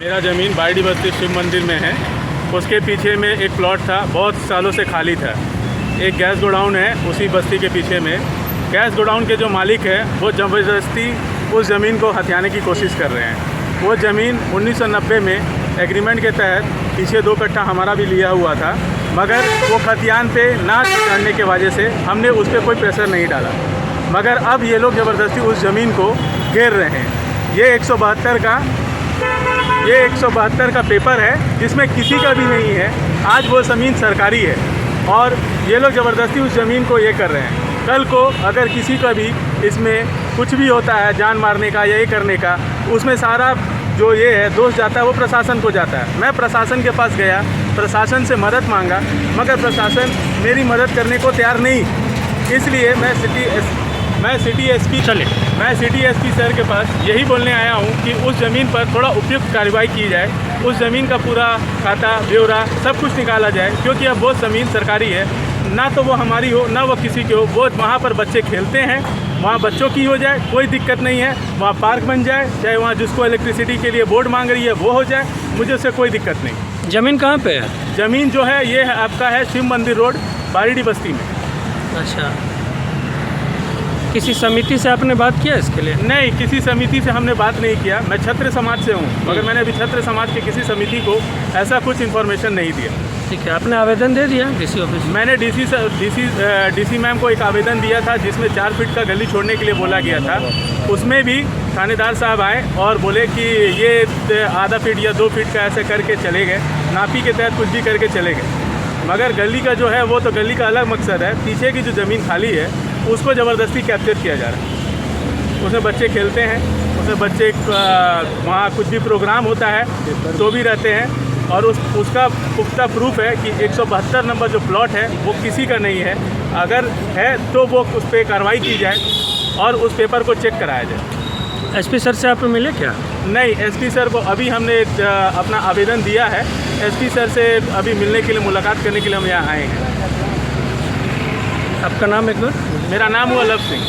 मेरा ज़मीन बायडी बस्ती शिव मंदिर में है। उसके पीछे में एक प्लॉट था, बहुत सालों से खाली था। एक गैस गोडाउन है उसी बस्ती के पीछे में। गैस गोडाउन के जो मालिक है वो ज़बरदस्ती उस ज़मीन को हथियाने की कोशिश कर रहे हैं। वो ज़मीन 1990 में एग्रीमेंट के तहत पीछे 2 कट्ठा हमारा भी लिया हुआ था, मगर वो खतियान पे ना चढ़ने की वजह से हमने उस पर कोई प्रेशर नहीं डाला। मगर अब ये लोग ज़बरदस्ती उस ज़मीन को घेर रहे हैं। ये 172 का पेपर है जिसमें किसी का भी नहीं है। आज वो ज़मीन सरकारी है और ये लोग ज़बरदस्ती उस ज़मीन को ये कर रहे हैं। कल को अगर किसी का भी इसमें कुछ भी होता है, जान मारने का या ये करने का, उसमें सारा जो ये है दोष जाता है वो प्रशासन को जाता है। मैं प्रशासन के पास गया, प्रशासन से मदद मांगा, मगर प्रशासन मेरी मदद करने को तैयार नहीं। इसलिए मैं सिटी एसपी सर के पास यही बोलने आया हूँ कि उस ज़मीन पर थोड़ा उपयुक्त कार्रवाई की जाए। उस ज़मीन का पूरा खाता ब्यौरा सब कुछ निकाला जाए, क्योंकि अब वो ज़मीन सरकारी है। ना तो वो हमारी हो ना वो किसी की हो। वो वहाँ पर बच्चे खेलते हैं, वहाँ बच्चों की हो जाए, कोई दिक्कत नहीं है। वहाँ पार्क बन जाए, चाहे वहाँ जिसको इलेक्ट्रिसिटी के लिए बोर्ड मांग रही है वो हो जाए, मुझे उससे कोई दिक्कत नहीं। ज़मीन कहाँ पे है? ज़मीन जो है ये आपका है शिव मंदिर रोड, बायडी बस्ती में। अच्छा, किसी समिति से आपने बात किया इसके लिए? नहीं, किसी समिति से हमने बात नहीं किया। मैं छत्र समाज से हूँ, मगर मैंने अभी छत्र समाज के किसी समिति को ऐसा कुछ इन्फॉर्मेशन नहीं दिया। ठीक है, आपने आवेदन दे दिया डीसी ऑफिस? मैंने डीसी मैम को एक आवेदन दिया था जिसमें 4 फीट का गली छोड़ने के लिए बोला गया था। उसमें भी थानेदार साहब आए और बोले कि ये आधा फीट या 2 फीट का ऐसे करके चले गए, नापी के तहत कुछ भी करके चले गए। मगर गली का जो है वो तो गली का अलग मकसद है। पीछे की जो ज़मीन खाली है उसको ज़बरदस्ती कैप्चर किया जा रहा है। उसमें बच्चे खेलते हैं, उसमें बच्चे वहाँ कुछ भी प्रोग्राम होता है तो भी रहते हैं। और उसका पुख्ता प्रूफ है कि 172 नंबर जो प्लॉट है वो किसी का नहीं है। अगर है तो वो उस पर कार्रवाई की जाए और उस पेपर को चेक कराया जाए। एसपी सर से आप मिले क्या? नहीं, एसपी सर को अभी हमने अपना आवेदन दिया है। एसपी सर से अभी मिलने के लिए, मुलाकात करने के लिए हम यहाँ आए हैं। आपका नाम एक बार? मेरा नाम हुआ लव सिंह।